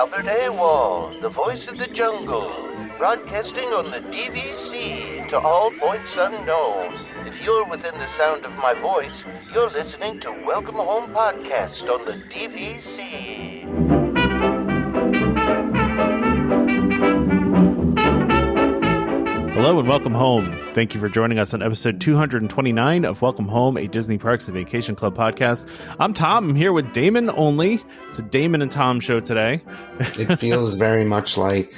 Albert Awol, the voice of the jungle, broadcasting on the DVC to all points unknown. If you're within the sound of my voice, you're listening to Welcome Home Podcast on the DVC. Hello and welcome home. Thank you for joining us on episode 229 of Welcome Home, a Disney Parks and Vacation Club podcast. I'm Tom. I'm here with Damon only. It's a Damon and Tom show today. It feels very much like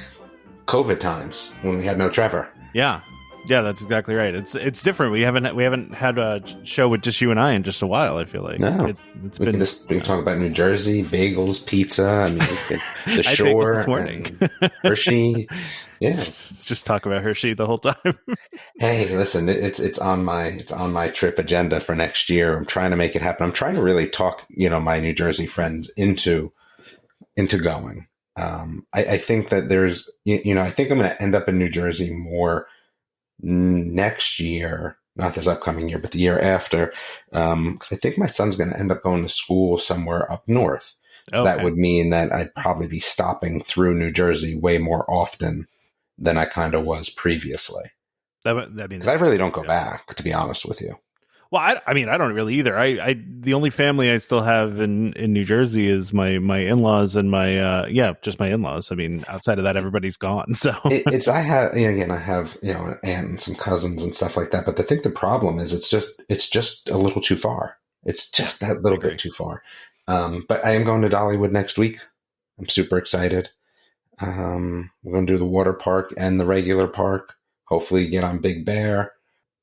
COVID times when we had no Trevor. Yeah, that's exactly right. It's different. We haven't had a show with just you and I in just a while. I feel like no. We can talk about New Jersey, bagels, pizza. I mean, the shore, this morning. Hershey. Yeah, just talk about Hershey the whole time. Hey, listen, it's on my trip agenda for next year. I'm trying to make it happen. I'm trying to really talk, my New Jersey friends into going. I think that there's, I think I'm going to end up in New Jersey more next year, not this upcoming year, but the year after, because I think my son's going to end up going to school somewhere up north. So that would mean that I'd probably be stopping through New Jersey way more often than I kind of was previously. That means I really don't go back, to be honest with you. Well, I don't really either. I the only family I still have in New Jersey is my in-laws and just my in-laws. I mean, outside of that, everybody's gone. So I have an aunt and some cousins and stuff like that. But I think the problem is it's just a little too far. It's just that little bit too far. But I am going to Dollywood next week. I'm super excited. We're going to do the water park and the regular park. Hopefully get on Big Bear.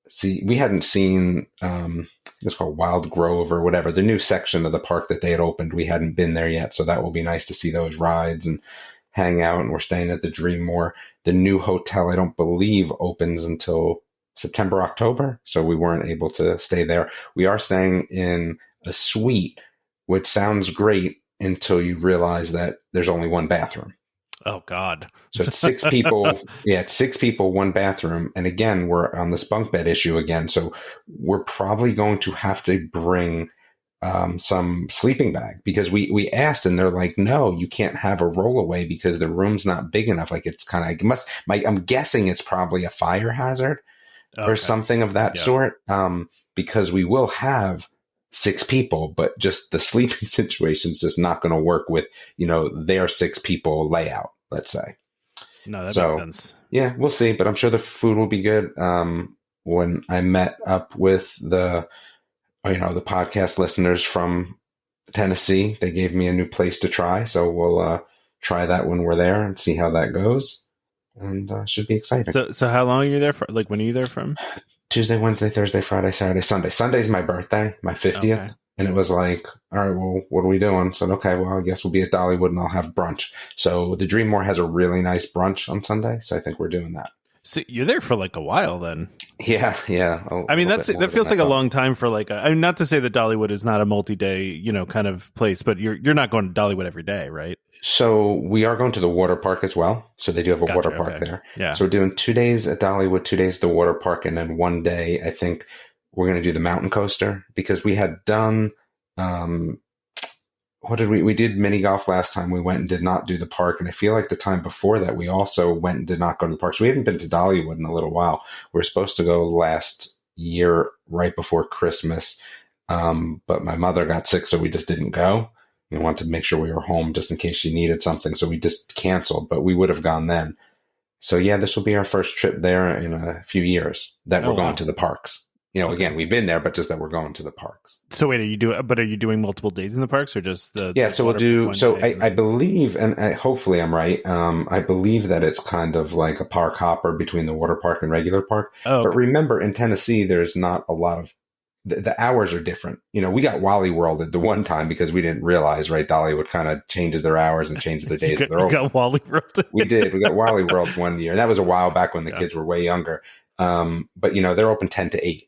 See, we hadn't seen, it's called Wild Grove or whatever, the new section of the park that they had opened. We hadn't been there yet. So that will be nice to see those rides and hang out. And we're staying at the Dreammore. The new hotel, I don't believe, opens until September, October. So we weren't able to stay there. We are staying in a suite, which sounds great until you realize that there's only one bathroom. Oh, God. So it's 6 people. Yeah, it's 6 people, one bathroom. And again, we're on this bunk bed issue again. So we're probably going to have to bring some sleeping bag because we asked and they're like, no, you can't have a rollaway because the room's not big enough. Like it's kind of, I'm guessing it's probably a fire hazard or something of that sort because we will have 6 people, but just the sleeping situation is just not going to work with, their 6 people layout, let's say. No, that makes sense. Yeah, we'll see, but I'm sure the food will be good. When I met up with the podcast listeners from Tennessee, they gave me a new place to try. So we'll try that when we're there and see how that goes. And should be exciting. So how long are you there for? Like, when are you there from? Tuesday, Wednesday, Thursday, Friday, Saturday, Sunday. Sunday's my birthday, my 50th. Okay. And it was like, all right, well, what are we doing? I said, okay, well, I guess we'll be at Dollywood and I'll have brunch. So the Dreammore has a really nice brunch on Sunday. So I think we're doing that. So you're there for like a while then. Yeah. I mean, that feels like a long time for not to say that Dollywood is not a multi-day, kind of place, but you're not going to Dollywood every day, right? So we are going to the water park as well. So they do have a water park there. Yeah. So we're doing 2 days at Dollywood, 2 days at the water park. And then one day, I think we're going to do the mountain coaster because we had done, we did mini golf last time. We went and did not do the park. And I feel like the time before that, we also went and did not go to the park. So we haven't been to Dollywood in a little while. We were supposed to go last year right before Christmas. But my mother got sick, so we just didn't go. We wanted to make sure we were home just in case she needed something. So we just canceled, but we would have gone then. So yeah, this will be our first trip there in a few years that we're going to the parks. Again, we've been there, but just that we're going to the parks. So wait, are you doing multiple days in the parks or just the? Yeah, so we'll do. So I believe, and hopefully I'm right. I believe that it's kind of like a park hopper between the water park and regular park. Oh, okay. But remember, in Tennessee, there's not a lot of. The hours are different. We got Wally World at the one time because we didn't realize, right? Dollywood kind of changes their hours and changes their days. We got Wally World. We did. We got Wally World one year. And that was a while back when the kids were way younger. But, they're open 10 to 8.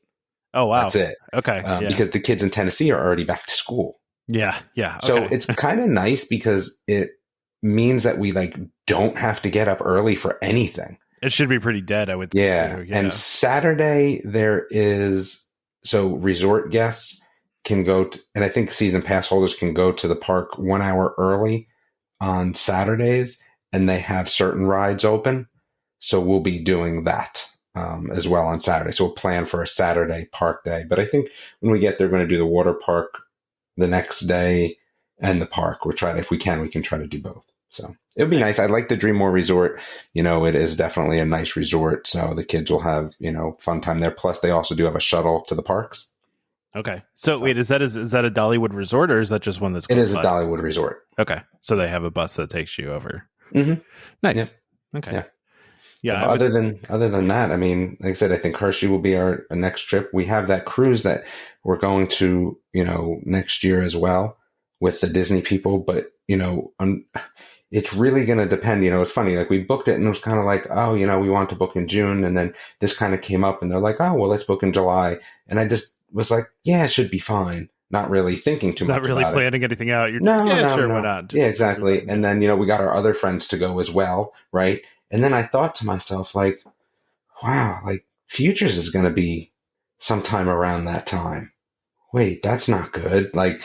Oh, wow. That's it. Okay. Because the kids in Tennessee are already back to school. Yeah. Yeah. Okay. So it's kind of nice because it means that we don't have to get up early for anything. It should be pretty dead, I would think. Yeah. And Saturday there is... So resort guests can go, and I think season pass holders can go to the park 1 hour early on Saturdays, and they have certain rides open. So we'll be doing that as well on Saturday. So we'll plan for a Saturday park day. But I think when we get there, we're going to do the water park the next day and the park. We'll try to, if we can try to do both. So it'll be nice. I like the Dreammore Resort. It is definitely a nice resort. So the kids will have, fun time there. Plus they also do have a shuttle to the parks. Okay. So wait, is that a Dollywood resort, or is that just one that's It is a Dollywood resort. Okay. So they have a bus that takes you over. Mm-hmm. Nice. Yep. Okay. Yeah. Yeah. So other than that, I mean, like I said, I think Hershey will be our next trip. We have that cruise that we're going to, next year as well with the Disney people. But, it's really going to depend. It's funny. Like we booked it and it was kind of like, oh, we want to book in June. And then this kind of came up and they're like, oh, well, let's book in July. And I just was like, yeah, it should be fine. Not really thinking too much. Not really about planning anything out. You're just, sure, no. why not? Yeah, exactly. And then, we got our other friends to go as well. Right. And then I thought to myself, like, wow, like Futures is going to be sometime around that time. Wait, that's not good. Like,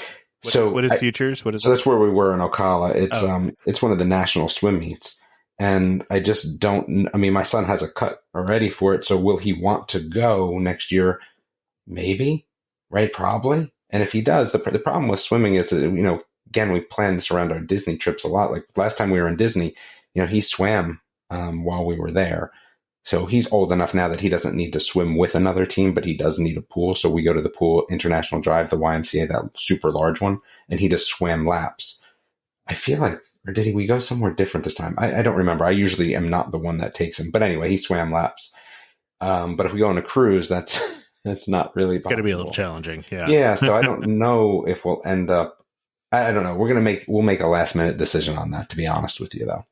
what is Futures? What is so that's where we were in Ocala. It's one of the national swim meets. And I just don't, I mean, my son has a cut already for it. So will he want to go next year? Maybe, right? Probably. And if he does, the problem with swimming is that, again, we plan this around our Disney trips a lot. Like last time we were in Disney, he swam while we were there. So he's old enough now that he doesn't need to swim with another team, but he does need a pool. So we go to the pool, International Drive, the YMCA, that super large one, and he just swam laps. I feel like, or did we go somewhere different this time? I don't remember. I usually am not the one that takes him. But anyway, he swam laps. But if we go on a cruise, that's not really possible. It's going to be a little challenging. Yeah. Yeah. So I don't know if we'll end up, I don't know. We'll make a last minute decision on that, to be honest with you, though.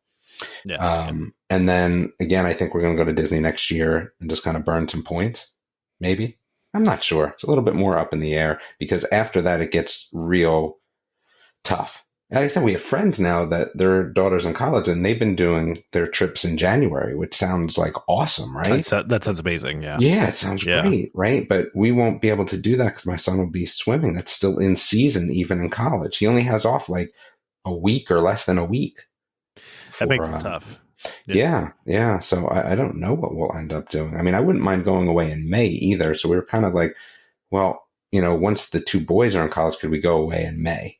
Yeah. And then again, I think we're going to go to Disney next year and just kind of burn some points. Maybe. I'm not sure. It's a little bit more up in the air because after that, it gets real tough. Like I said, we have friends now that their daughter's in college and they've been doing their trips in January, which sounds like awesome, right? That sounds amazing. Yeah. Yeah, it sounds great, right? But we won't be able to do that because my son will be swimming. That's still in season, even in college. He only has off like a week or less than a week. That makes it tough. Yeah. So I don't know what we'll end up doing. I mean, I wouldn't mind going away in May either. So we were kind of like, well, once the two boys are in college, could we go away in May?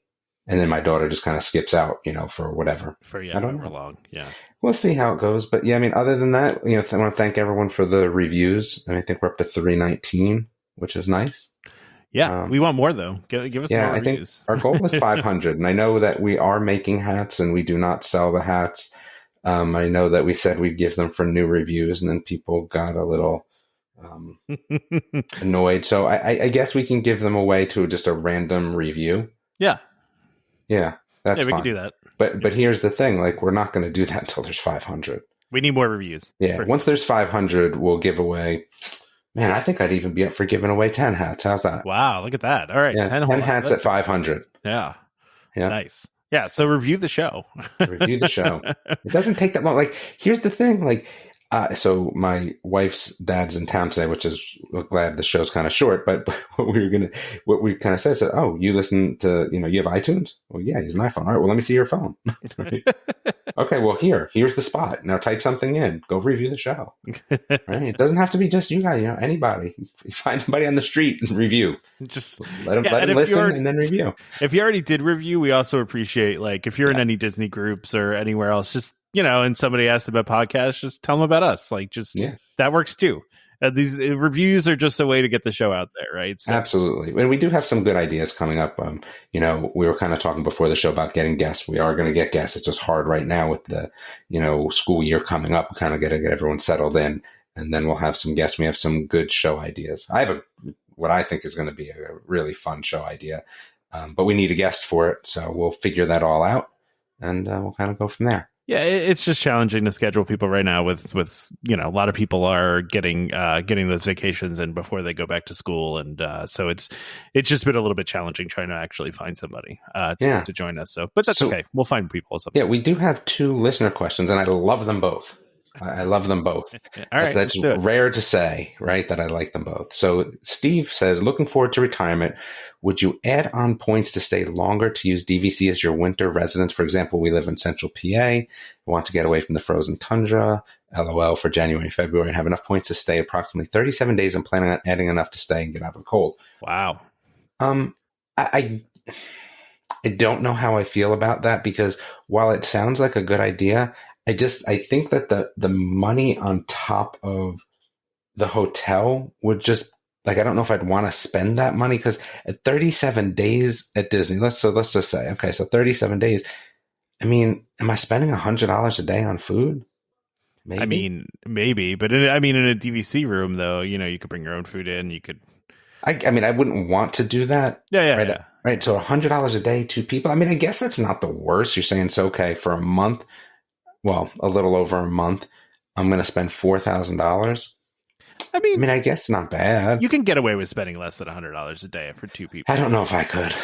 And then my daughter just kind of skips out, for whatever. I don't know. Long. Yeah. We'll see how it goes. But yeah, I mean, other than that, I want to thank everyone for the reviews. And I think we're up to 319, which is nice. Yeah, we want more though. Give us more reviews. I think our goal is 500, and I know that we are making hats, and we do not sell the hats. I know that we said we'd give them for new reviews, and then people got a little annoyed. So I guess we can give them away to just a random review. Yeah, that's we fine. can do that. But here's the thing: like, we're not going to do that until there's 500. We need more reviews. Yeah, once there's 500, we'll give away. Man, I think I'd even be up for giving away 10 hats. How's that? Wow, look at that. All right. Yeah, 10 hats at 500. Yeah. Nice. Yeah, so review the show. Review the show. It doesn't take that long. Like, here's the thing. Like, so my wife's dad's in town today, which is, we're glad the show's kind of short, but what we kind of said is, oh, you listen to, you have iTunes? Well, yeah, he's an iPhone. All right, well, let me see your phone. Right? Okay, well, here's the spot. Now type something in. Go review the show. Right? It doesn't have to be just you guys, anybody. You find somebody on the street and review. Just let them listen and then review. If you already did review, we also appreciate, like, if you're in any Disney groups or anywhere else, just, and somebody asks about podcasts, just tell them about us. Like, that works too. These reviews are just a way to get the show out there, right? So. Absolutely. And we do have some good ideas coming up. We were kind of talking before the show about getting guests. We are going to get guests. It's just hard right now with the, school year coming up. We kind of got to get everyone settled in, and then we'll have some guests. We have some good show ideas. I have what I think is going to be a really fun show idea, but we need a guest for it. So we'll figure that all out, and we'll kind of go from there. Yeah, it's just challenging to schedule people right now with a lot of people are getting those vacations in before they go back to school. And so it's just been a little bit challenging trying to actually find somebody to join us. But that's okay. We'll find people. Yeah, we do have 2 listener questions, and I love them both. I love them both. All right, that's rare to say, right? That I like them both. So Steve says, looking forward to retirement. Would you add on points to stay longer to use DVC as your winter residence? For example, we live in central PA, want to get away from the frozen tundra, LOL, for January, February, and have enough points to stay approximately 37 days and planning on adding enough to stay and get out of the cold. Wow. I don't know how I feel about that, because while it sounds like a good idea, I think that the money on top of the hotel would just, like, I don't know if I'd want to spend that money, because at 37 days at Disney, let's just say, okay, so 37 days. I mean, am I spending $100 a day on food? Maybe. I mean, maybe, but in a DVC room, though, you could bring your own food in. You could. I mean, I wouldn't want to do that. Yeah. Right. So $100 a day, 2 people. I mean, I guess that's not the worst. You're saying it's okay for a month. Well, a little over a month, I'm going to spend $4,000. I mean, I guess not bad. You can get away with spending less than $100 a day for 2 people. I don't know if I could.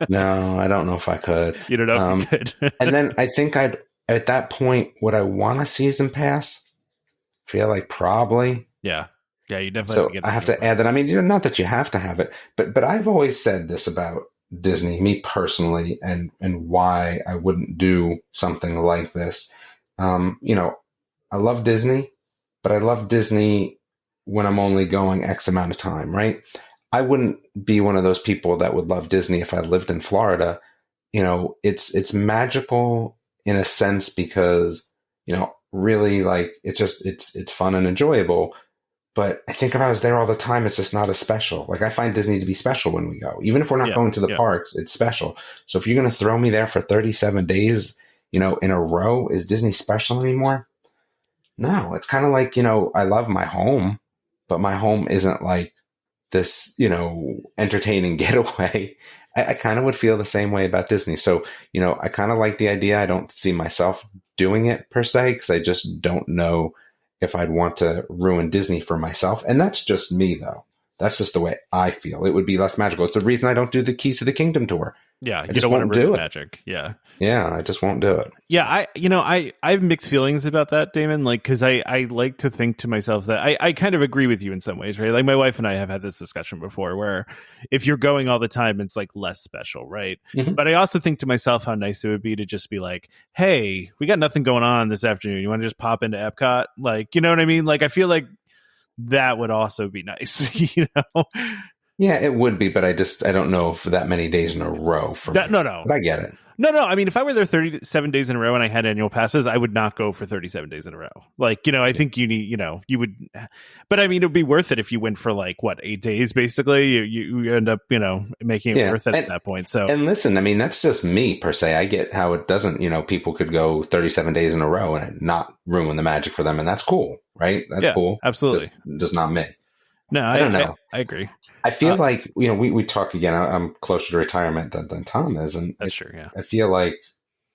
No, I don't know if I could. You don't know if you could. And then I think at that point, would I want a season pass? Feel like probably. Yeah. Yeah, you definitely have to get it. I have to add that. I mean, not that you have to have it, but I've always said this about Disney, me personally, and why I wouldn't do something like this. I love Disney, but I love Disney when I'm only going X amount of time, right? I wouldn't be one of those people that would love Disney if I lived in Florida. It's magical in a sense because, really, like, it's fun and enjoyable. But I think if I was there all the time, it's just not as special. Like, I find Disney to be special when we go. Even if we're not going to the parks, it's special. So if you're going to throw me there for 37 days, in a row, is Disney special anymore? No, it's kind of like, I love my home, but my home isn't like this, entertaining getaway. I kind of would feel the same way about Disney. So, I kind of like the idea. I don't see myself doing it per se, because I just don't know if I'd want to ruin Disney for myself. And that's just me, though. That's just the way I feel. It would be less magical. It's the reason I don't do the Keys to the Kingdom tour. Yeah, you don't want to ruin magic. Yeah. Yeah, I just won't do it. Yeah, I have mixed feelings about that, Damon. Like, because I like to think to myself that I kind of agree with you in some ways, right? Like, my wife and I have had this discussion before, where if you're going all the time, it's like less special, right? Mm-hmm. But I also think to myself how nice it would be to just be like, hey, we got nothing going on this afternoon. You want to just pop into Epcot? Like, you know what I mean? Like, I feel like that would also be nice, Yeah, it would be, but I don't know for that many days in a row. No. But I get it. No. I mean, if I were there 37 days in a row and I had annual passes, I would not go for 37 days in a row. Like, I think you need, you would, but I mean, it would be worth it if you went for 8 days, basically. You end up, making it worth it at that point. So, and listen, I mean, that's just me per se. I get how it doesn't, people could go 37 days in a row and not ruin the magic for them. And that's cool, right? That's cool. Absolutely. Just not me. No, I don't know. I agree. I feel like, we talk again, I'm closer to retirement than Tom is. And that's true. Yeah. I feel like,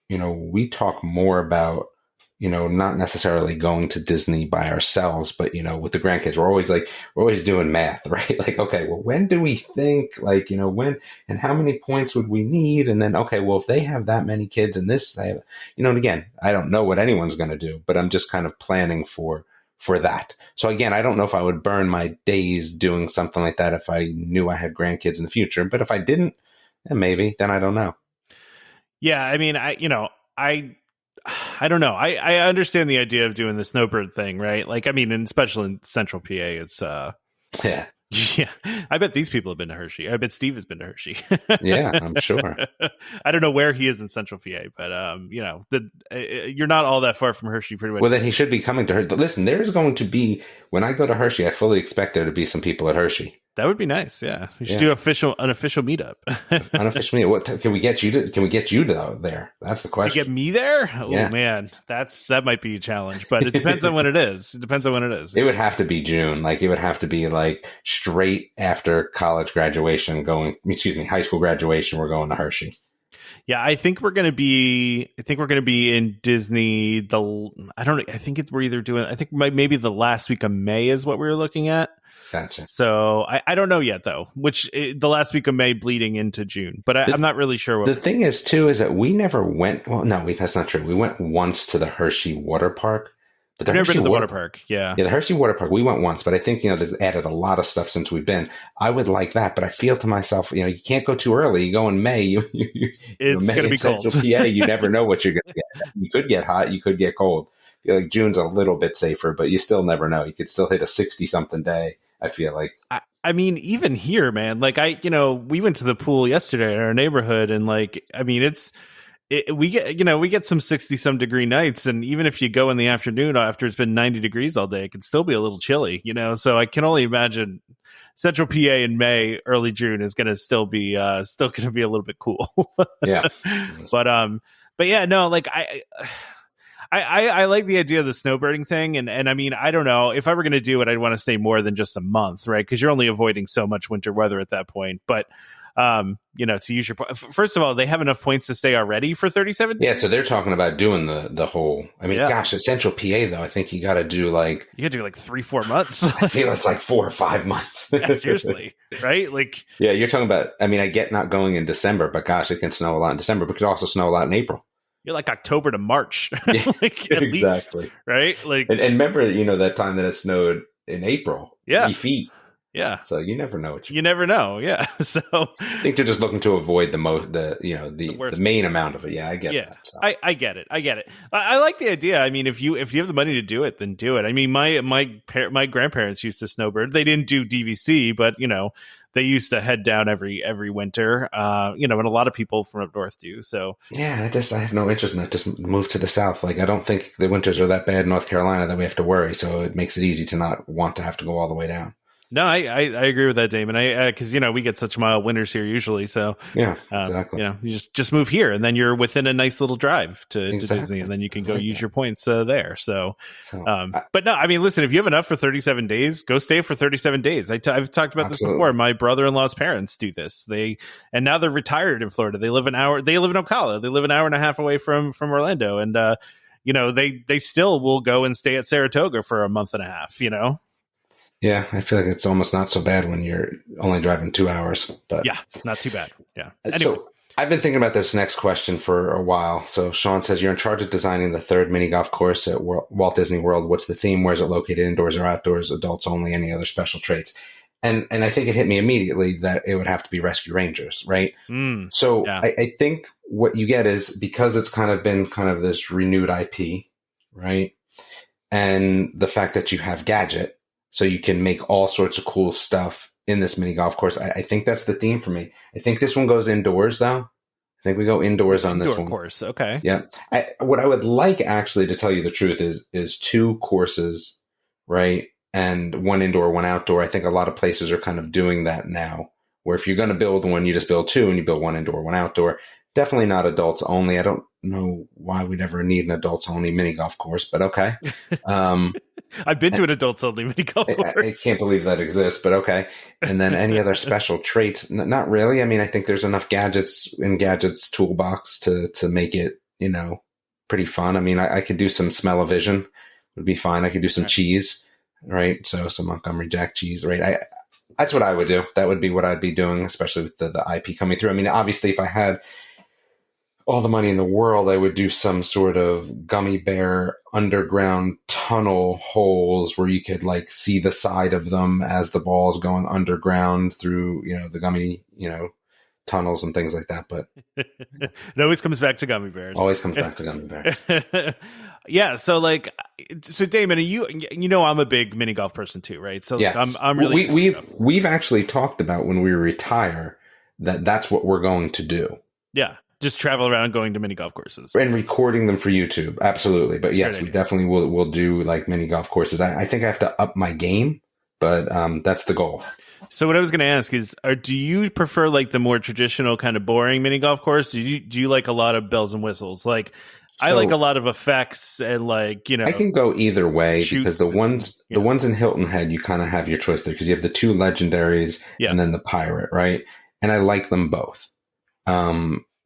we talk more about, not necessarily going to Disney by ourselves, but, with the grandkids, we're always doing math, right? Like, okay, well, when do we think, when and how many points would we need? And then, okay, well, if they have that many kids and this, they have, and again, I don't know what anyone's going to do, but I'm just kind of planning for that. So again, I don't know if I would burn my days doing something like that if I knew I had grandkids in the future. But if I didn't, then maybe, then I don't know. Yeah, I mean, I don't know. I understand the idea of doing the snowbird thing, right? Like, I mean, and especially in Central PA, it's yeah. Yeah, I bet these people have been to Hershey. I bet Steve has been to Hershey. Yeah, I'm sure. I don't know where he is in Central PA, but you're not all that far from Hershey, pretty much. Well, then he should be coming to Hershey. Listen, there's going to be, when I go to Hershey, I fully expect there to be some people at Hershey. That would be nice. Yeah, we should do an official meetup. Unofficial meetup. What can we get you to? Can we get you to there? That's the question. To get me there? Oh man, that might be a challenge. But it depends on when it is. It would have to be June. Like, it would have to be like straight after college graduation. High school graduation. We're going to Hershey. Yeah, I think we're going to be in Disney. I think we're either doing. I think maybe the last week of May is what we were looking at. Gotcha. So I don't know yet, though, the last week of May bleeding into June, but I'm not really sure. The thing is, too, is that we never went. Well, no, that's not true. We went once to the Hershey water park, I've never been to the water park. Yeah. Yeah, the Hershey water park, we went once, but I think, they've added a lot of stuff since we've been. I would like that, but I feel to myself, you can't go too early. You go in May, it's going to be cold. PA, you never know what you're going to get. You could get hot, you could get cold. I feel like June's a little bit safer, but you still never know. You could still hit a 60-something day, I feel like. I mean, even here, man, like we went to the pool yesterday in our neighborhood, and we get some 60-some degree nights, and even if you go in the afternoon after it's been 90 degrees all day, it can still be a little chilly, So I can only imagine Central PA in May, early June is going to still be a little bit cool. Yeah, but yeah, no, like I like the idea of the snowbirding thing, and I mean, I don't know if I were going to do it, I'd want to stay more than just a month, right? Because you're only avoiding so much winter weather at that point, but. To use your first of all, they have enough points to stay already for 37 days. Yeah, so they're talking about doing the whole. I mean, gosh, at Central PA though, I think you got to do like 3-4 months. I feel it's like 4 or 5 months. Yeah, seriously, right? Like, yeah, you're talking about. I mean, I get not going in December, but gosh, it can snow a lot in December, but it could also snow a lot in April. You're like October to March, yeah, like at exactly, least, right? Like, and remember, that time that it snowed in April, 3 feet. Yeah. So you never know you never know. Yeah. So I think they're just looking to avoid the main amount of it. Yeah, I get it. So. I get it. I like the idea. I mean, if you have the money to do it, then do it. I mean, my grandparents used to snowbird. They didn't do DVC, but they used to head down every winter. And a lot of people from up north do. So yeah, I have no interest in that. Just move to the south. Like, I don't think the winters are that bad in North Carolina that we have to worry. So it makes it easy to not want to have to go all the way down. No, I agree with that, Damon. Because we get such mild winters here usually, so yeah, exactly. You just move here, and then you're within a nice little drive to Disney, and then you can go use your points there. So but no, I mean, listen, if you have enough for 37 days, go stay for 37 days. I've talked about this before. My brother-in-law's parents do this. And now they're retired in Florida. They live in Ocala. They live an hour and a half away from Orlando, and they still will go and stay at Saratoga for a month and a half. Yeah, I feel like it's almost not so bad when you're only driving 2 hours. But yeah, not too bad. Yeah. Anyway. So I've been thinking about this next question for a while. So Sean says, you're in charge of designing the third mini golf course at Walt Disney World. What's the theme? Where is it located? Indoors or outdoors? Adults only? Any other special traits? And I think it hit me immediately that it would have to be Rescue Rangers, right? So yeah. I think what you get is, because it's kind of been this renewed IP, right? And the fact that you have Gadget, so you can make all sorts of cool stuff in this mini golf course. I think that's the theme for me. I think this one goes indoors, though. I think we go indoors on this one. Course, okay. Yeah. What I would like, actually, to tell you the truth, is 2 courses, right? And 1 indoor, 1 outdoor. I think a lot of places are kind of doing that now, where if you're going to build one, you just build 2, and you build 1 indoor, 1 outdoor. Definitely not adults only. I don't know why we'd ever need an adults only mini golf course, but okay. I've been to an adults only mini golf course. I can't believe that exists, but okay. And then any other special traits? Not really. I mean, I think there's enough gadgets in Gadget's toolbox to make it, pretty fun. I mean, I could do some smell-o-vision, would be fine. I could do some cheese, right? So some Montgomery Jack cheese, right? That's what I would do. That would be what I'd be doing, especially with the IP coming through. I mean, obviously, if I had all the money in the world, I would do some sort of gummy bear underground tunnel holes where you could see the side of them as the ball is going underground through, the gummy, tunnels and things like that. But it always comes back to gummy bears. Always comes back to gummy bears. Yeah. So Damon, I'm a big mini golf person too, right? So yes. I'm really, we've actually talked about when we retire that's what we're going to do. Yeah. Just travel around going to mini golf courses. And recording them for YouTube. Absolutely. But yes, we definitely will do mini golf courses. I think I have to up my game, but that's the goal. So what I was going to ask is, do you prefer the more traditional kind of boring mini golf course? Do you like a lot of bells and whistles? I like a lot of effects and I can go either way, because the ones in Hilton Head, you kind of have your choice there, because you have the 2 legendaries and then the pirate, right? And I like them both.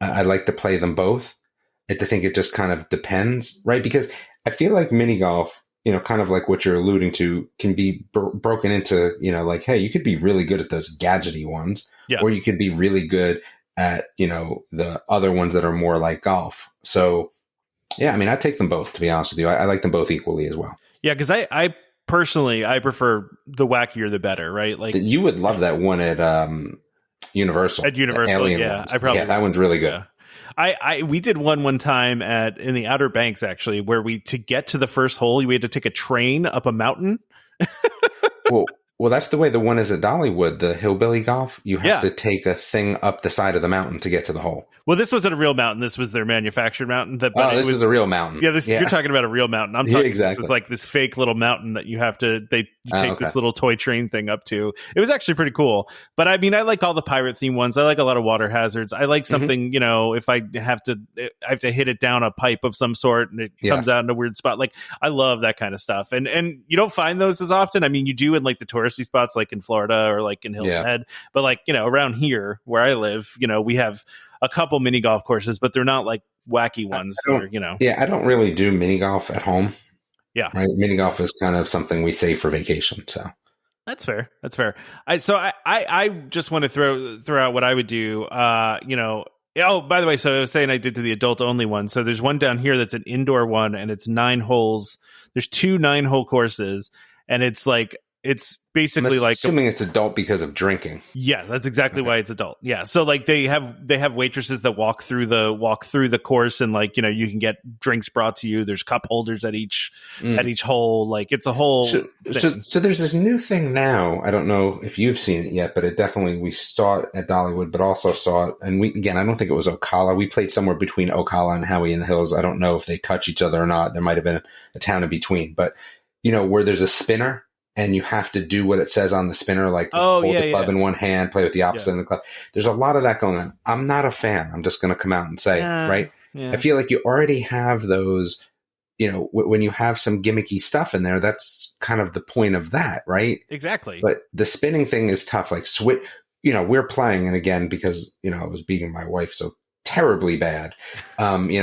I like to play them both. I think it just kind of depends, right? Because I feel like mini golf, kind of like what you're alluding to, can be broken into, hey, you could be really good at those gadgety ones, or you could be really good at, the other ones that are more like golf. So, yeah, I mean, I take them both, to be honest with you. I like them both equally as well. Yeah, because I personally I prefer the wackier the better, right? Like You would love that one at Universal. At Universal, yeah, ones. I probably that one's really good. Yeah. We did one time in the Outer Banks actually, where to get to the first hole, we had to take a train up a mountain. Well, that's the way the one is at Dollywood, the hillbilly golf. You have to take a thing up the side of the mountain to get to the hole. Well, this wasn't a real mountain. This was their manufactured mountain. This was a real mountain. Yeah, you're talking about a real mountain. I'm talking exactly. This was like this fake little mountain that you have to take this little toy train thing up to. It was actually pretty cool. But I mean, I like all the pirate themed ones. I like a lot of water hazards. I like something, if I have to hit it down a pipe of some sort and it comes out in a weird spot. Like I love that kind of stuff. And you don't find those as often. I mean, you do in like the touristy spots, like in Florida or like in Hilton Head. But like, around here where I live, we have a couple mini golf courses, but they're not like wacky ones. Yeah, I don't really do mini golf at home. Yeah. Right? Mini golf is kind of something we save for vacation. So that's fair. I just want to throw out what I would do. Oh, by the way, so I was saying I did to the adult only one. So there's one down here that's an indoor one and it's 9 holes. There's 2 9-hole courses and it's like, it's basically like assuming it's adult because of drinking. Yeah, that's exactly why it's adult. Yeah, so like they have waitresses that walk through the course, and like you can get drinks brought to you. There's cup holders at each hole. Like it's a whole. So there's this new thing now. I don't know if you've seen it yet, but we saw it at Dollywood, but also saw it, and I don't think it was Ocala. We played somewhere between Ocala and Howie in the Hills. I don't know if they touch each other or not. There might have been a town in between, but where there's a spinner. And you have to do what it says on the spinner, like hold the club in one hand, play with the opposite in the club. There's a lot of that going on. I'm not a fan. I'm just going to come out and say, right? Yeah. I feel like you already have those, when you have some gimmicky stuff in there, that's kind of the point of that, right? Exactly. But the spinning thing is tough. Like, we're playing, and again, because, I was beating my wife so terribly bad.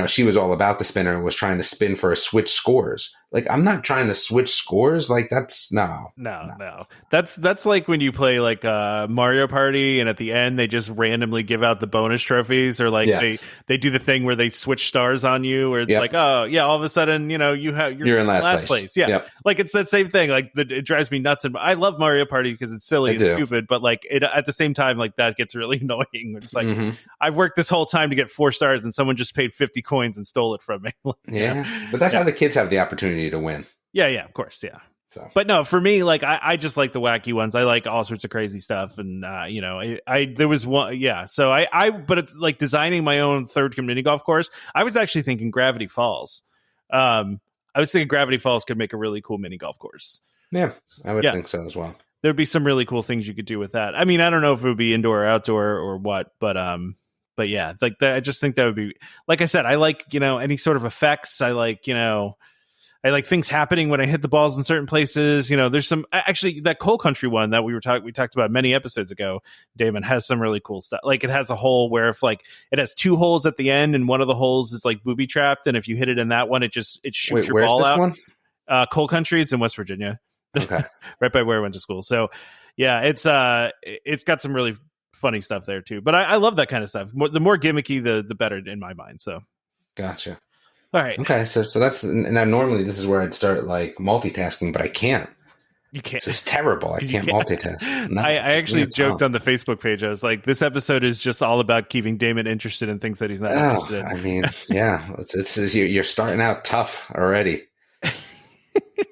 She was all about the spinner and was trying to spin for a switch scores. Like, I'm not trying to switch scores. Like, that's no. That's like when you play like Mario Party, and at the end they just randomly give out the bonus trophies, or like they do the thing where they switch stars on you, or it's like, oh yeah, all of a sudden you're in last place. Yeah, like it's that same thing. Like it drives me nuts, and I love Mario Party because it's silly and stupid, but like at the same time, like that gets really annoying. It's like I've worked this whole time to get 4 stars, and someone just paid 50 coins and stole it from me. But that's how the kids have the opportunity to win. Yeah, of course, yeah. So. But no, for me, like I just like the wacky ones. I like all sorts of crazy stuff, and there was one, So but it's like designing my own third community golf course. I was actually thinking Gravity Falls. I was thinking Gravity Falls could make a really cool mini golf course. Yeah, I would think so as well. There'd be some really cool things you could do with that. I mean, I don't know if it would be indoor or outdoor or what, but yeah, like that. I just think that would be, like I said, I like any sort of effects. I like I like things happening when I hit the balls in certain places. There's some actually that Coal Country one that we talked about many episodes ago. Damon has some really cool stuff. Like it has a hole where if like it has 2 holes at the end, and one of the holes is like booby trapped, and if you hit it in that one, it shoots your ball out. One? Coal Country, it's in West Virginia, okay, right by where I went to school. So yeah, it's got some really funny stuff there too. But I love that kind of stuff. The more gimmicky, the better in my mind. So gotcha. All right. Okay, so that's now normally this is where I'd start like multitasking, but I can't. You can't. It's terrible. I can't multitask. No, I actually joked on the Facebook page. I was like, this episode is just all about keeping Damon interested in things that he's not interested in. I mean, yeah, you're starting out tough already.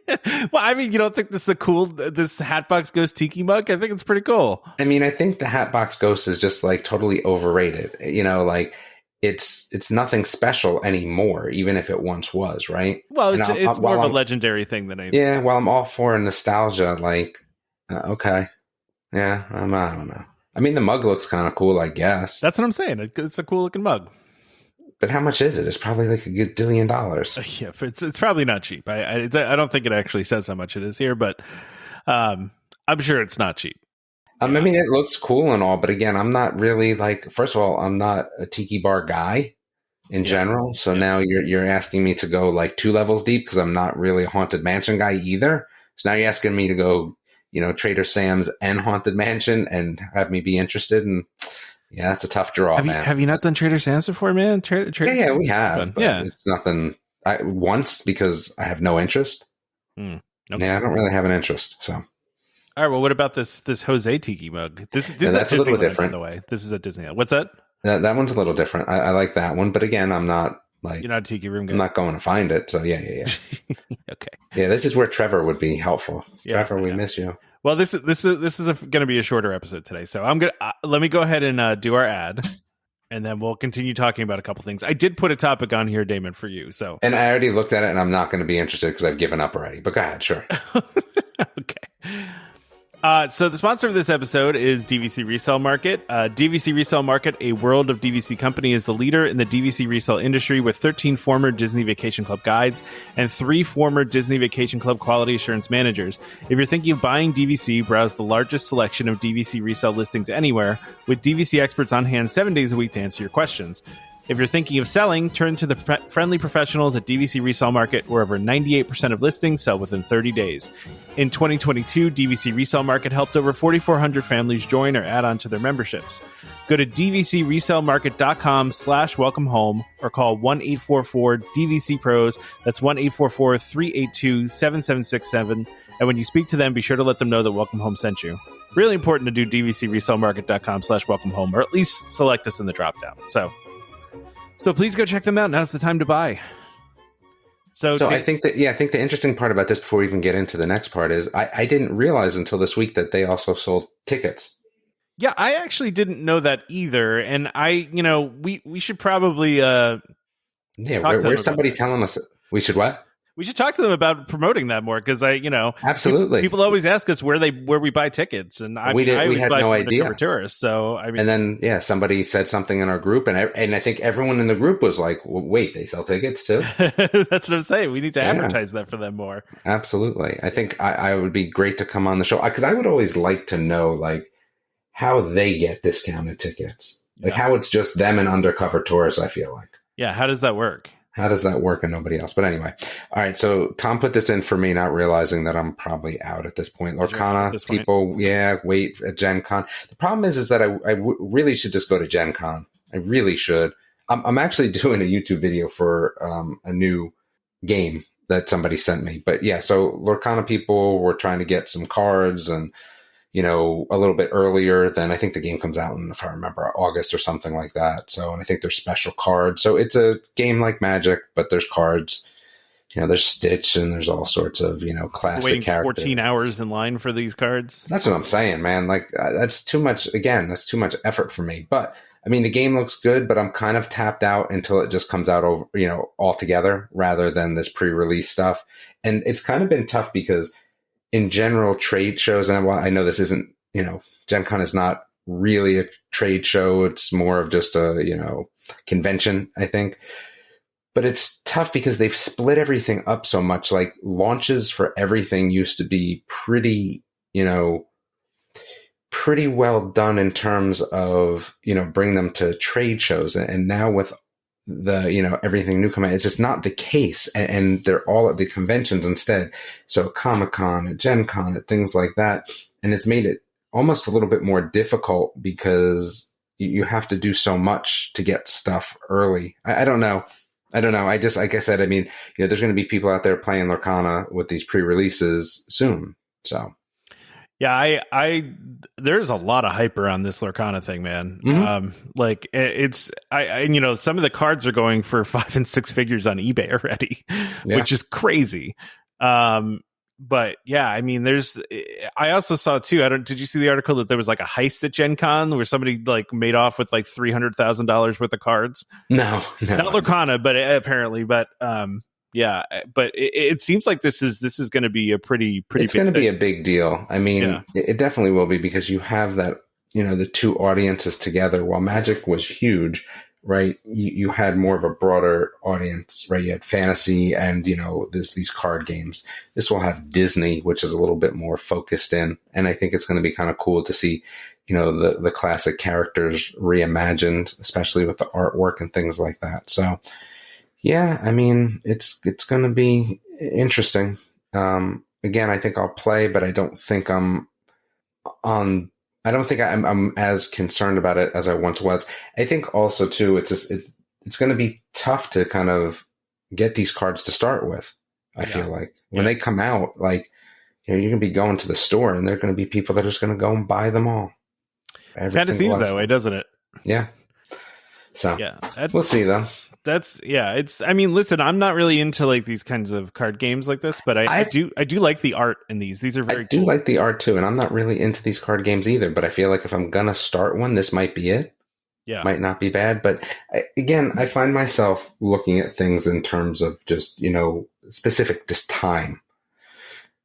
Well, I mean, you don't think this Hatbox Ghost Tiki Mug? I think it's pretty cool. I mean, I think the Hatbox Ghost is just like totally overrated. Like it's nothing special anymore, even if it once was, right? Well, it's more of a legendary thing than anything. Yeah, while I'm all for nostalgia, like, okay. Yeah, I don't know. I mean, the mug looks kind of cool, I guess. That's what I'm saying. It's a cool looking mug. But how much is it? It's probably like $1 billion. Yeah, it's probably not cheap. I don't think it actually says how much it is here, but I'm sure it's not cheap. I mean, it looks cool and all, but again, I'm not really like. First of all, I'm not a tiki bar guy in general. So now you're asking me to go like 2 levels deep because I'm not really a Haunted Mansion guy either. So now you're asking me to go, Trader Sam's and Haunted Mansion and have me be interested. And yeah, that's a tough draw, man. Have you not done Trader Sam's before, man? Yeah, we have. But it's nothing. Once because I have no interest. Okay. Yeah, I don't really have an interest. So, all right. Well, what about this Jose Tiki mug? This is that's a little different. By the way, this is at Disneyland. What's that? That one's a little different. I like that one, but again, I'm not like you're not a tiki room guy. I'm not going to find it. So yeah. Okay. Yeah, this is where Trevor would be helpful. Yeah, Trevor, we miss you. Well, this is going to be a shorter episode today, so I'm gonna let me go ahead and do our ad, and then we'll continue talking about a couple things. I did put a topic on here, Damon, for you. So, and I already looked at it, and I'm not going to be interested because I've given up already. But go ahead, sure. Okay. So the sponsor of this episode is DVC Resale Market. DVC Resale Market, a World of DVC company, is the leader in the DVC resale industry with 13 former Disney Vacation Club guides and 3 former Disney Vacation Club quality assurance managers. If you're thinking of buying DVC, browse the largest selection of DVC resale listings anywhere with DVC experts on hand 7 days a week to answer your questions. If you're thinking of selling, turn to the friendly professionals at DVC Resale Market, where over 98% of listings sell within 30 days. In 2022, DVC Resale Market helped over 4,400 families join or add on to their memberships. Go to dvcresalemarket.com/welcome home or call 1-844-DVC-PROS. That's 1-844-382-7767. And when you speak to them, be sure to let them know that Welcome Home sent you. Really important to do dvcresalemarket.com/welcome home, or at least select us in the dropdown. So please go check them out. Now's the time to buy. So I think the interesting part about this, before we even get into the next part, is I didn't realize until this week that they also sold tickets. Yeah, I actually didn't know that either. And we should probably where's somebody telling us we should what? We should talk to them about promoting that more, because absolutely people always ask us where we buy tickets, and we had no idea. Tourists, so I mean, and then somebody said something in our group, and I think everyone in the group was like, well, "Wait, they sell tickets too?" That's what I'm saying. We need to advertise that for them more. Absolutely, I think I would be great to come on the show, because I would always like to know like how they get discounted tickets, like how it's just them and undercover tourists. I feel like, how does that work? How does that work and nobody else? But anyway, all right. So Tom put this in for me, not realizing that I'm probably out at this point. Lorcana people, wait at Gen Con. The problem is that I really should just go to Gen Con. I really should. I'm actually doing a YouTube video for a new game that somebody sent me. But yeah, so Lorcana people were trying to get some cards and, a little bit earlier than I think the game comes out in, if I remember, August or something like that. So, and I think there's special cards. So it's a game like Magic, but there's cards. There's Stitch and there's all sorts of, classic characters. 14 hours in line for these cards. That's what I'm saying, man. Like, that's too much. Again, that's too much effort for me. But I mean, the game looks good, but I'm kind of tapped out until it just comes out over, altogether, rather than this pre-release stuff. And it's kind of been tough because in general, trade shows, and I know this isn't, Gen Con is not really a trade show. It's more of just a, convention, I think. But it's tough because they've split everything up so much. Like, launches for everything used to be pretty well done in terms of, bring them to trade shows. And now with the, everything new coming, it's just not the case. And they're all at the conventions instead. So Comic-Con, at Gen Con, at things like that. And it's made it almost a little bit more difficult because you have to do so much to get stuff early. I don't know. I just, like I said, I mean, there's going to be people out there playing Lorcana with these pre-releases soon. So. Yeah, there's a lot of hype around this Lorcana thing, man. Mm-hmm. Some of the cards are going for 5 and 6 figures on eBay already, which is crazy. But yeah, I mean, I also saw too, did you see the article that there was like a heist at Gen Con where somebody like made off with like $300,000 worth of cards? No. Not Lorcana, but apparently, yeah, but it seems like this is going to be a pretty. It's going to be a big deal. I mean, it definitely will be, because you have that, the two audiences together. While Magic was huge, right? You had more of a broader audience, right? You had fantasy and these card games. This will have Disney, which is a little bit more focused in, and I think it's going to be kind of cool to see, the classic characters reimagined, especially with the artwork and things like that. So. Yeah, I mean, it's going to be interesting. Again, I think I'll play, but I don't think I'm as concerned about it as I once was. I think also too, it's going to be tough to kind of get these cards to start with. I feel like when they come out, like, you're going to be going to the store and there are going to be people that are just going to go and buy them all. Kind of seems that way, doesn't it? Yeah. So yeah, we'll see though. It's, I mean, listen, I'm not really into like these kinds of card games like this, but I do like the art in these. These are very cool. I do like the art too. And I'm not really into these card games either, but I feel like if I'm going to start one, this might be it. Yeah. Might not be bad. But I find myself looking at things in terms of just, specific just time.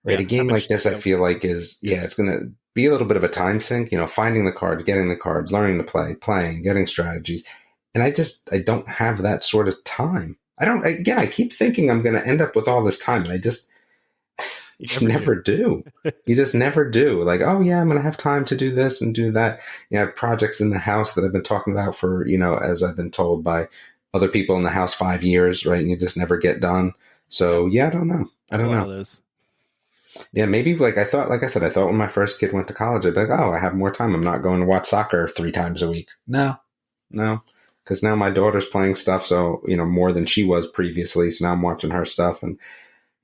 Right. A game like this, I feel like it's going to be a little bit of a time sink, finding the cards, getting the cards, learning to play, playing, getting strategies. And I don't have that sort of time. I keep thinking I'm going to end up with all this time. And I just never do. You just never do. Like, oh yeah, I'm going to have time to do this and do that. I have projects in the house that I've been talking about for, as I've been told by other people in the house, 5 years, right? And you just never get done. So yeah, I don't know. I don't know. Yeah, maybe like I thought when my first kid went to college, I'd be like, oh, I have more time. I'm not going to watch soccer 3 times a week. No. Because now my daughter's playing stuff, so, more than she was previously. So now I'm watching her stuff. And,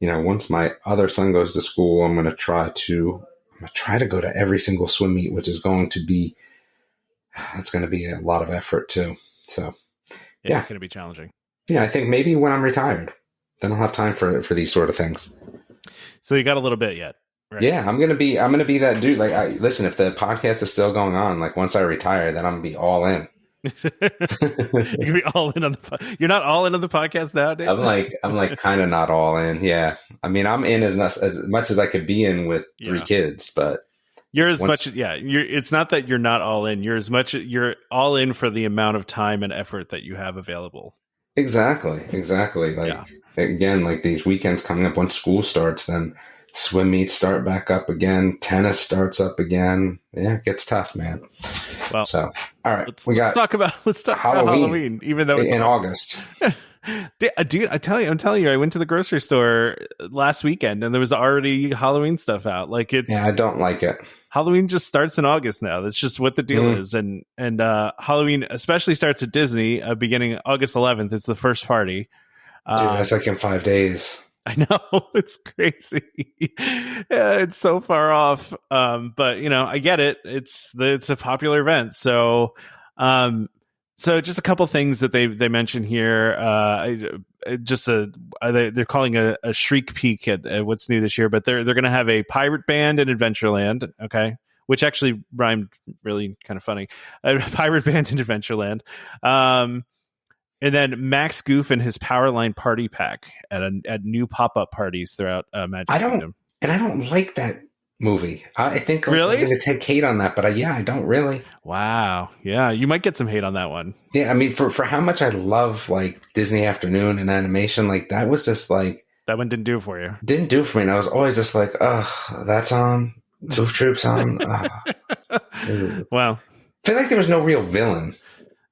once my other son goes to school, I'm going to try to go to every single swim meet, which is going to be a lot of effort too. So, yeah. It's going to be challenging. Yeah, I think maybe when I'm retired, then I'll have time for these sort of things. So you got a little bit yet. Right? Yeah, I'm gonna be that dude. Like, listen, if the podcast is still going on, like once I retire, then I'm gonna be all in. You're gonna be all in on you're not all in on the podcast now, Dave? I'm like kind of not all in. Yeah, I mean, I'm in as much as I could be in with 3 kids, but you're as much. Yeah, it's not that you're not all in. You're all in for the amount of time and effort that you have available. Exactly. Like, again, like these weekends coming up, once school starts, then swim meets start back up again. Tennis starts up again. Yeah, it gets tough, man. Well, so, all right. Let's talk about Halloween, even though it's in August. Dude, I'm telling you, I went to the grocery store last weekend and there was already Halloween stuff out. Like I don't like it. Halloween just starts in August now. That's just what the deal is. And Halloween especially starts at Disney beginning August 11th. It's the first party. Dude, that's like in 5 days. I know, it's crazy. Yeah, it's so far off. But I get it. It's a popular event. So just a couple things that they mention here. They're calling a shriek peek at what's new this year, but they're going to have a pirate band in Adventureland. Okay, which actually rhymed really kind of funny. A pirate band in Adventureland. And then Max Goof and his Powerline Party Pack at new pop-up parties throughout Magic Kingdom. And I don't like that movie. I think really? I'm going to take hate on that, but I don't really. Wow. Yeah, you might get some hate on that one. Yeah, I mean, for how much I love like Disney Afternoon and animation, like that was just like that one didn't do it for you. Didn't do it for me. And I was always just like, oh, that's on. Goof Troop's on. Wow. I feel like there was no real villain.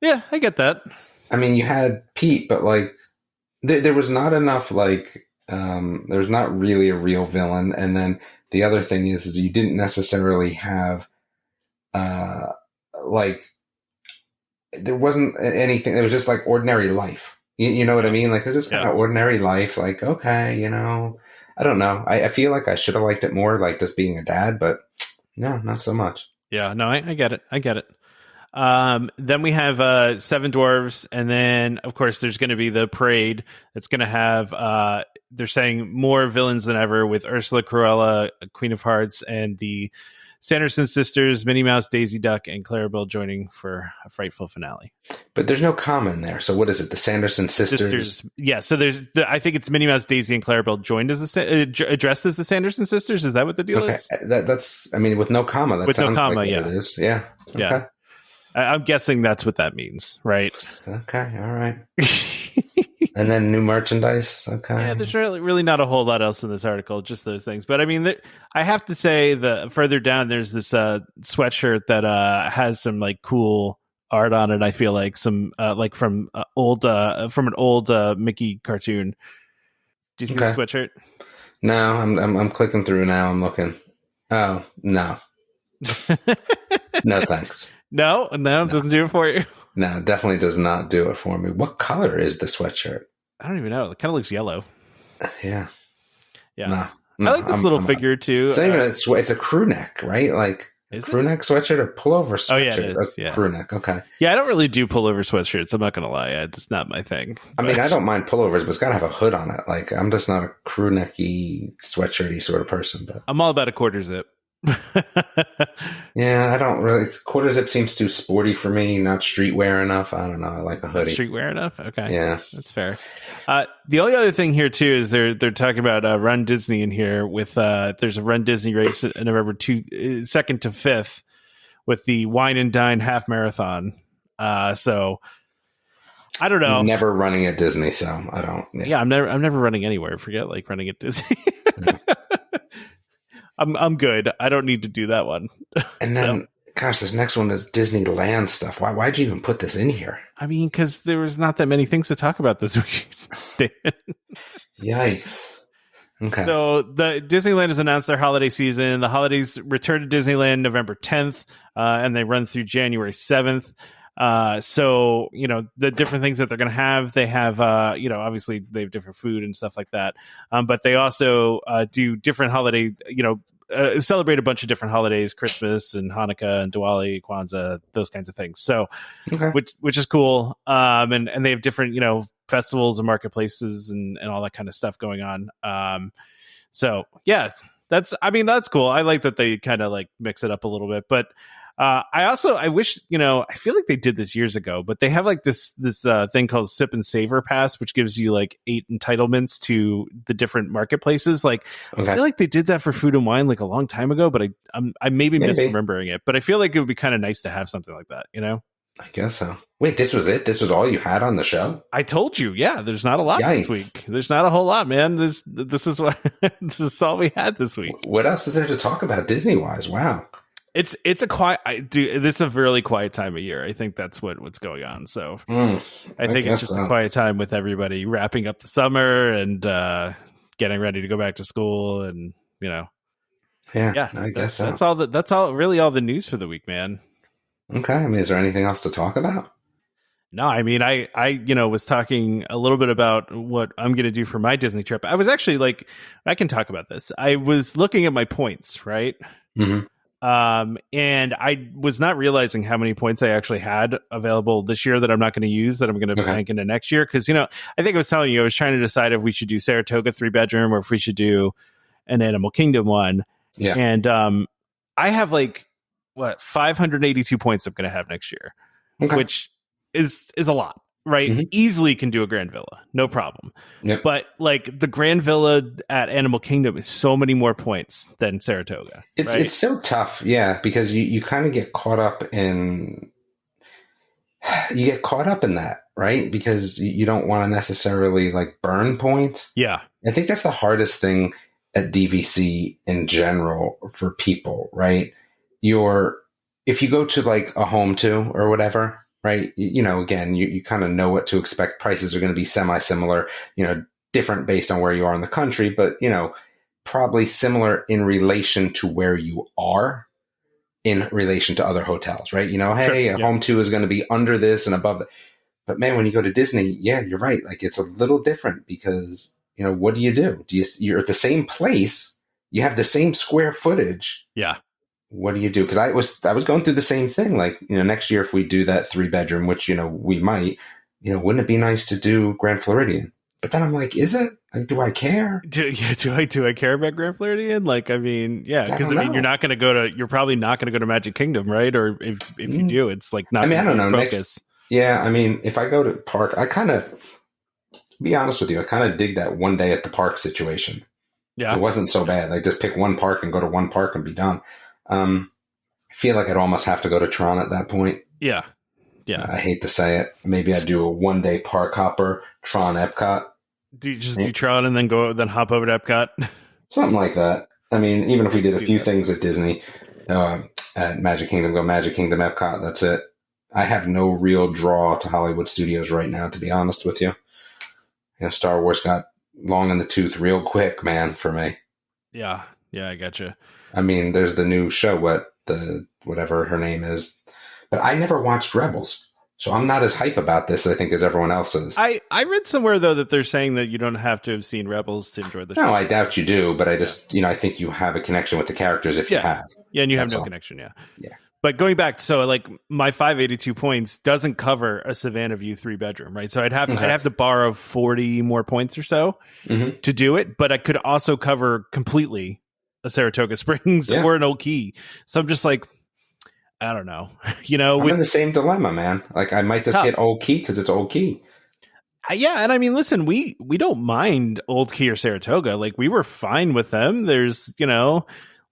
Yeah, I get that. I mean, you had Pete, but like there was not enough like there's not really a real villain. And then the other thing is you didn't necessarily have like there wasn't anything. It was just like ordinary life. You know what I mean? Like it was just kind of ordinary life. Like, okay, I don't know. I feel like I should have liked it more, like just being a dad, but no, not so much. Yeah, no, I get it. Then we have Seven Dwarves, and then of course there's going to be the parade that's going to have they're saying more villains than ever with Ursula, Cruella, Queen of Hearts, and the Sanderson sisters, Minnie Mouse, Daisy Duck, and Clarabelle joining for a frightful finale. But there's no comma in there. So what is it? The Sanderson sisters? Yeah. So I think it's Minnie Mouse, Daisy, and Clarabelle joined as addressed as the Sanderson sisters. Is that what the deal is? That's with no comma. That with sounds no comma, like yeah. It is. Yeah. Okay. Yeah. I'm guessing that's what that means, right? Okay. All right. And then new merchandise. Okay. Yeah, there's really not a whole lot else in this article, just those things. But I mean, I have to say, the further down, there's this sweatshirt that has some like cool art on it. I feel like some like from an old Mickey cartoon. Do you see the sweatshirt? No, I'm clicking through now. I'm looking. Oh no, no thanks. No, it doesn't do it for you. No, definitely does not do it for me. What color is the sweatshirt? I don't even know. It kind of looks yellow. Yeah. Yeah. No, I like this little figure too. It's not even it's a crew neck, right? Like a crew neck sweatshirt or pullover sweatshirt? Oh, yeah, it is. Yeah. Crew neck, okay. Yeah, I don't really do pullover sweatshirts. I'm not going to lie. It's not my thing. I mean, I don't mind pullovers, but it's got to have a hood on it. Like, I'm just not a crew necky, sweatshirty sort of person. But I'm all about a quarter zip. Yeah, I don't really. Quarter zip seems too sporty for me, not streetwear enough. I don't know. I like a hoodie. Streetwear enough? Okay. Yeah. That's fair. The only other thing here, too, is they're talking about Run Disney in here with there's a Run Disney race in November 2nd to 5th with the Wine and Dine half marathon. So I don't know. I'm never running at Disney, so I don't. Yeah, I'm never running anywhere. Forget like running at Disney. I'm good. I don't need to do that one. And then, gosh, this next one is Disneyland stuff. Why'd you even put this in here? I mean, because there was not that many things to talk about this week. Yikes. Okay. So the Disneyland has announced their holiday season. The holidays return to Disneyland November 10th, and they run through January 7th. So, the different things that they're going to have, they have, obviously they have different food and stuff like that. But they also do different holiday, celebrate a bunch of different holidays, Christmas and Hanukkah and Diwali, Kwanzaa, those kinds of things. So, which is cool. And they have different, festivals and marketplaces and all that kind of stuff going on. So yeah, that's cool. I like that they kind of like mix it up a little bit, but I wish, I feel like they did this years ago, but they have like this thing called Sip and Savor Pass, which gives you like 8 entitlements to the different marketplaces. Like, I feel like they did that for Food and Wine like a long time ago, but I maybe misremembering it, but I feel like it would be kind of nice to have something like that, I guess so. Wait, this was it? This was all you had on the show? I told you, yeah. There's not a lot this week. There's not a whole lot, man. This is what this is all we had this week. What else is there to talk about Disney wise? Wow. It's a quiet. This is a really quiet time of year. I think that's what's going on. So I think it's just a quiet time with everybody wrapping up the summer and getting ready to go back to school, and Yeah, I guess so. That's all. Really, all the news for the week, man. Okay. I mean, is there anything else to talk about? No, I mean, I was talking a little bit about what I'm going to do for my Disney trip. I was actually I can talk about this. I was looking at my points, right? Mm-hmm. And I was not realizing how many points I actually had available this year that I'm not going to use, that I'm going to bank into next year. Cause I think I was telling you, I was trying to decide if we should do Saratoga 3-bedroom or if we should do an Animal Kingdom one. Yeah. And, I have 582 points I'm going to have next year, which is a lot, right? Mm-hmm. Easily can do a Grand Villa, no problem. Yep. But the Grand Villa at Animal Kingdom is so many more points than Saratoga. It's so tough, yeah, because you kind of get caught up in that, right? Because you don't want to necessarily burn points. Yeah, I think that's the hardest thing at DVC in general for people, right? If you go to a home to or whatever, right? Again, you kind of know what to expect. Prices are going to be semi-similar, different based on where you are in the country, but, probably similar in relation to where you are in relation to other hotels, right? Home to is going to be under this and above that. But man, when you go to Disney, yeah, you're right. It's a little different because, what do? You're at the same place. You have the same square footage. Yeah. What do you do? Because I was going through the same thing. Next year, if we do that 3-bedroom, which, we might, wouldn't it be nice to do Grand Floridian? But then I'm like, is it? Do I care? Do I care about Grand Floridian? Yeah, because you're probably not going to go to Magic Kingdom, right? Or if you do, it's not. I mean, I don't know. Focus. If I go to park, I kind of, to be honest with you, I kind of dig that one day at the park situation. Yeah, it wasn't so bad. Just pick one park and go to one park and be done. I feel like I'd almost have to go to Tron at that point. Yeah. I hate to say it. Maybe I'd do a one-day park hopper, Tron Epcot. Do you just do Tron and then hop over to Epcot? Something like that. I mean, even if we did a few things at Disney, at Magic Kingdom, go Magic Kingdom, Epcot, that's it. I have no real draw to Hollywood Studios right now, to be honest with you. Star Wars got long in the tooth real quick, man, for me. Yeah, I gotcha. I mean, there's the new show, whatever her name is, but I never watched Rebels. So I'm not as hype about this, I think, as everyone else is. I read somewhere, though, that they're saying that you don't have to have seen Rebels to enjoy the show. No, I doubt you do, but I just, I think you have a connection with the characters if you have. Yeah, and you have That's no all. connection, yeah. Yeah. But going back, so like my 582 points doesn't cover a Savannah View 3-bedroom, right? So I'd have to borrow 40 more points or so to do it, but I could also cover completely a Saratoga Springs or an Old Key. So I'm just like, I don't know. I'm in the same dilemma, man. Like I might just get Old Key because it's Old Key. Yeah, and I mean, listen, we don't mind Old Key or Saratoga. Like we were fine with them. There's,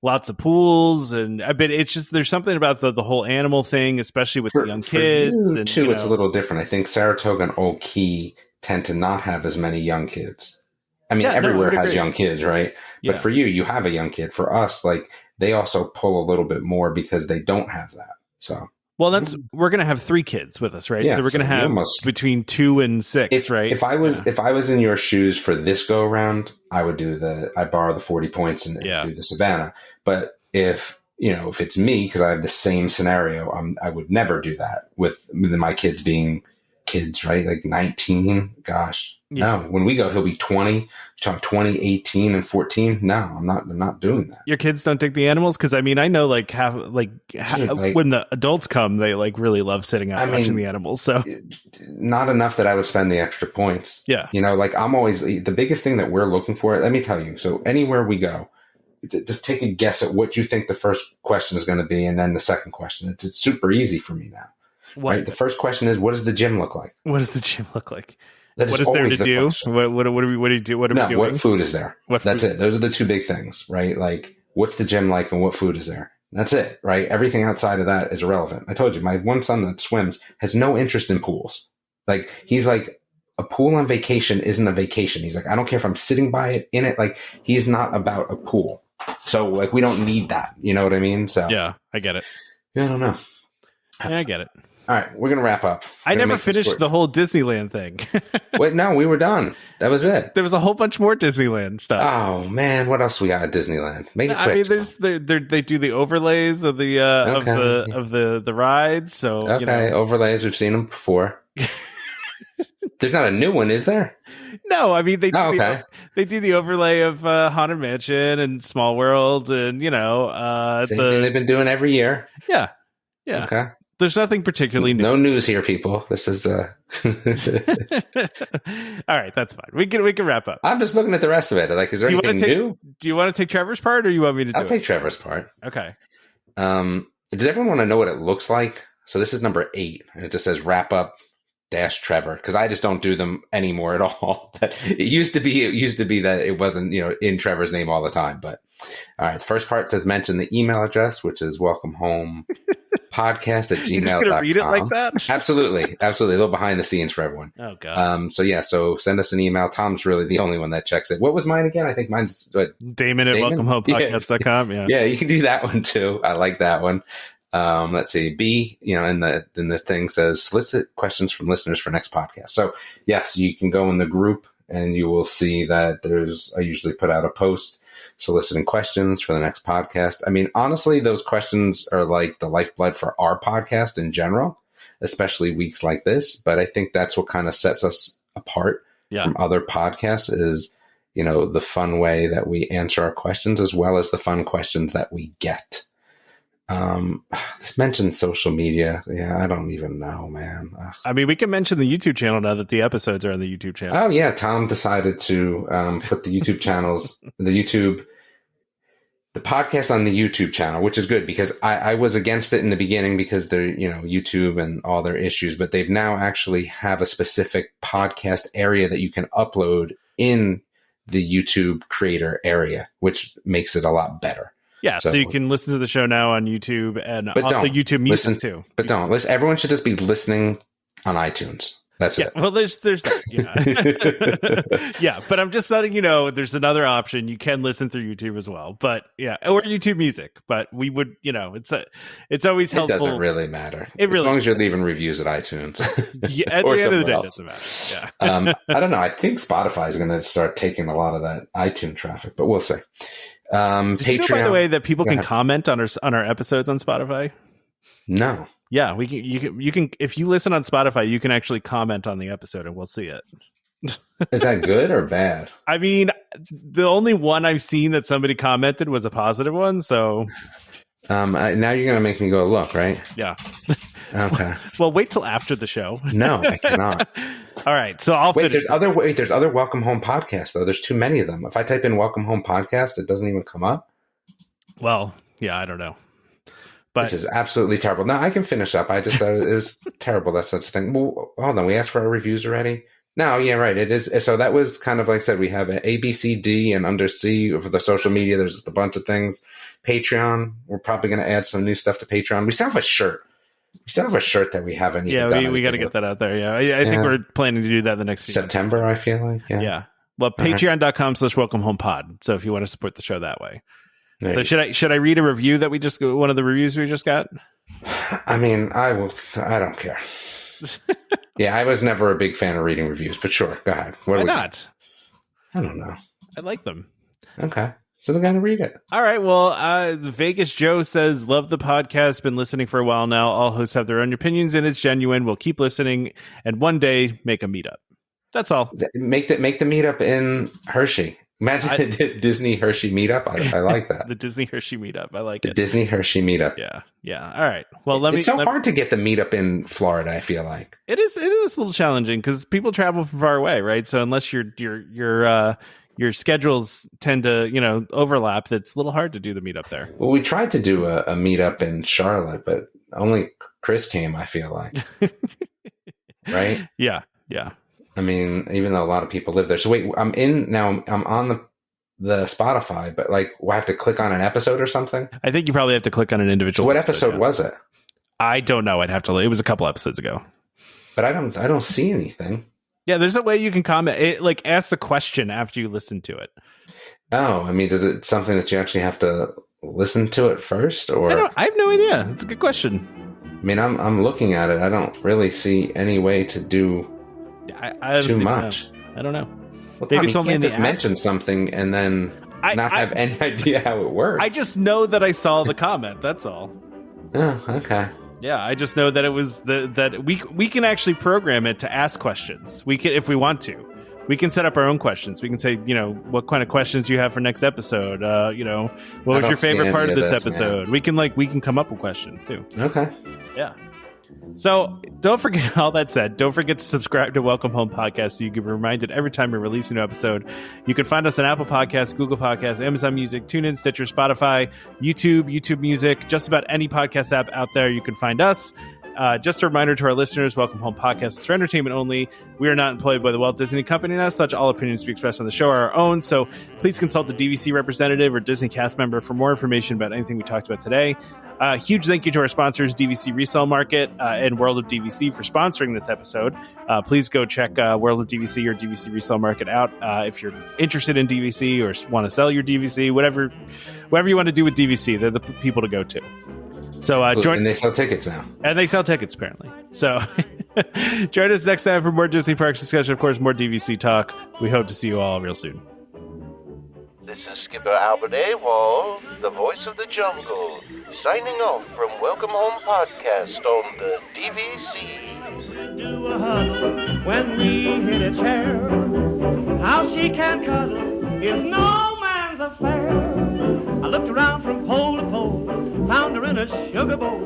lots of pools, but it's just there's something about the whole animal thing, especially with the young kids. And too, it's a little different. I think Saratoga and Old Key tend to not have as many young kids. I mean, everywhere has young kids, right? But for you have a young kid. For us, like they also pull a little bit more because they don't have that. So. Well, we're going to have 3 kids with us, right? Yeah, so we're going to have between 2 and 6, right? If I was in your shoes for this go around, I would I borrow the 40 points and do the Savannah. But if it's me, because I have the same scenario, I would never do that with my kids being kids, right? Like 19, gosh. No, when we go, he'll be 20, 18 and 14. No, I'm not doing that. Your kids don't take the animals? Because I mean, I know when the adults come, they like really love sitting out watching the animals. So not enough that I would spend the extra points. Yeah. Like I'm always, the biggest thing that we're looking for, let me tell you. So anywhere we go, just take a guess at what you think the first question is going to be. And then the second question, it's super easy for me now. What? Right. The first question is, what does the gym look like? What does the gym look like? What is there to do? What do you do? What are we doing? What food is there? That's it. Those are the 2 big things, right? Like, what's the gym like and what food is there? That's it, right? Everything outside of that is irrelevant. I told you, my one son that swims has no interest in pools. Like, he's like, a pool on vacation isn't a vacation. He's like, I don't care if I'm sitting by it, in it. Like, he's not about a pool. So, like, we don't need that. You know what I mean? So yeah, I get it. Yeah, I don't know. Yeah, I get it. All right, we're going to wrap up. I never finished the whole Disneyland thing. Wait, no, we were done. That was it. There was a whole bunch more Disneyland stuff. Oh, man. What else we got at Disneyland? Make it quick. I mean, they do the overlays of the of the rides. So overlays. We've seen them before. There's not a new one, is there? No, I mean they do the overlay of Haunted Mansion and Small World, and same thing they've been doing every year. Yeah. Okay. There's nothing particularly new. No news here, people. This is all right. That's fine. We can wrap up. I'm just looking at the rest of it. Like, is there anything new? Do you want to take Trevor's part, or you want me to? I'll take Trevor's part. Okay. Does everyone want to know what it looks like? So this is number 8, and it just says wrap up -Trevor, because I just don't do them anymore at all. It used to be that it wasn't in Trevor's name all the time. But all right, the first part says mention the email address, which is welcomehomepodcast@gmail.com. You're just gonna read it like that? Absolutely. A little behind the scenes for everyone. Oh god. So send us an email. Tom's really the only one that checks it. What was mine again? I think mine's Damon at welcomehomepodcast.com. Yeah, you can do that one too. I like that one. Let's see. B, and the thing says solicit questions from listeners for next podcast. So yes, you can go in the group and you will see that I usually put out a post soliciting questions for the next podcast. I mean, honestly, those questions are like the lifeblood for our podcast in general, especially weeks like this. But I think that's what kind of sets us apart from other podcasts is, the fun way that we answer our questions as well as the fun questions that we get. This mentioned social media. Yeah, I don't even know, man. Ugh. I mean, we can mention the YouTube channel now that the episodes are on the YouTube channel. Oh yeah, Tom decided to put the YouTube channels, the podcast on the YouTube channel, which is good because I was against it in the beginning because they're YouTube and all their issues, but they've now actually have a specific podcast area that you can upload in the YouTube creator area, which makes it a lot better. Yeah, so you can listen to the show now on YouTube and also YouTube Music too. But don't listen. Everyone should just be listening on iTunes. That's it. Well, there's that. Yeah. Yeah, but I'm just letting you know there's another option. You can listen through YouTube as well. But yeah, or YouTube Music. But we would, it's always helpful. It doesn't really matter. As long as you're leaving reviews at iTunes. Yeah, at the end of the day, it doesn't matter. Yeah. I don't know. I think Spotify is going to start taking a lot of that iTunes traffic, but we'll see. Patreon. By the way, that people can comment on our episodes on Spotify? No. Yeah, you can if you listen on Spotify, you can actually comment on the episode and we'll see it. Is that good or bad? I mean, the only one I've seen that somebody commented was a positive one, so now you're gonna make me go look, right? Yeah. Okay. Well, wait till after the show. No, I cannot. All right, so I'll wait. There's other Welcome Home podcasts though. There's too many of them. If I type in Welcome Home podcast, it doesn't even come up. Well, yeah, I don't know. But this is absolutely terrible. No, I can finish up. I just thought it was terrible. That's such a thing. Well, hold on. We asked for our reviews already. No, yeah, right. It is. So that was kind of like I said, we have an A, B, C, D, and under C for the social media. There's just a bunch of things. Patreon. We're probably going to add some new stuff to Patreon. We still have a shirt. that we haven't. Yeah, we got to get that out there. Yeah, I think we're planning to do that the next few September. Months. I feel like. Yeah. Well, patreon.com/welcomehomepod. So if you want to support the show that way. So should I read a review that one of the reviews we just got? I mean, I don't care. Yeah, I was never a big fan of reading reviews, but sure, go ahead. Why not? I don't know. I like them. Okay. So they're going to read it. All right. Well, Vegas Joe says, love the podcast. Been listening for a while now. All hosts have their own opinions and it's genuine. We'll keep listening and one day make a meetup. That's all. Make the meetup in Hershey. Imagine a Disney Hershey meetup. I like that. The Disney Hershey meetup. I like it. The Disney Hershey meetup. Yeah. All right. Well, it's so hard to get the meetup in Florida. I feel like it is a little challenging because people travel from far away, right? So unless your schedules tend to overlap, it's a little hard to do the meetup there. Well, we tried to do a meetup in Charlotte, but only Chris came. I feel like, right? Yeah. I mean, even though a lot of people live there. So wait, I'm on the Spotify, but like, will I have to click on an episode or something? I think you probably have to click on an individual. So what episode was it? I don't know. I'd have to. It was a couple episodes ago. But I don't see anything. Yeah, there's a way you can comment. It like asks a question after you listen to it. Oh, I mean, is it something that you actually have to listen to it first, or I have no idea. It's a good question. I mean, I'm looking at it. I don't really see any way to do. I too much. I don't know. Well, Tom, you can't just mention something and then not have any idea how it works. I just know that I saw the comment. That's all. Oh, okay. Yeah, I just know that it was that we can actually program it to ask questions. We can, if we want to. We can set up our own questions. We can say, what kind of questions do you have for next episode? What was your favorite part of this episode? Man. We can come up with questions too. Okay. Yeah. So don't forget, all that said, don't forget to subscribe to Welcome Home Podcast so you can be reminded every time we release a new episode. You can find us on Apple Podcasts, Google Podcasts, Amazon Music, TuneIn, Stitcher, Spotify, YouTube Music, just about any podcast app out there. You can find us. Just a reminder to our listeners, Welcome Home Podcast is for entertainment only. We are not employed by the Walt Disney Company, and as such, all opinions to be expressed on the show are our own. So please consult a DVC representative or Disney cast member for more information about anything we talked about today. Huge thank you to our sponsors, DVC Resale Market and World of DVC, for sponsoring this episode. Please go check World of DVC or DVC Resale Market out if you're interested in DVC or want to sell your DVC, whatever you want to do with DVC. They're the people to go to. So and they sell tickets now. And they sell tickets, apparently. So join us next time for more Disney Parks discussion. Of course, more DVC talk. We hope to see you all real soon. This is Skipper Albert Awol, the voice of the jungle, signing off from Welcome Home Podcast on the DVC. Do a huddle when we hit a chair. How she can cuddle is no man's affair. I looked around from pole to pole, found her in a sugar bowl.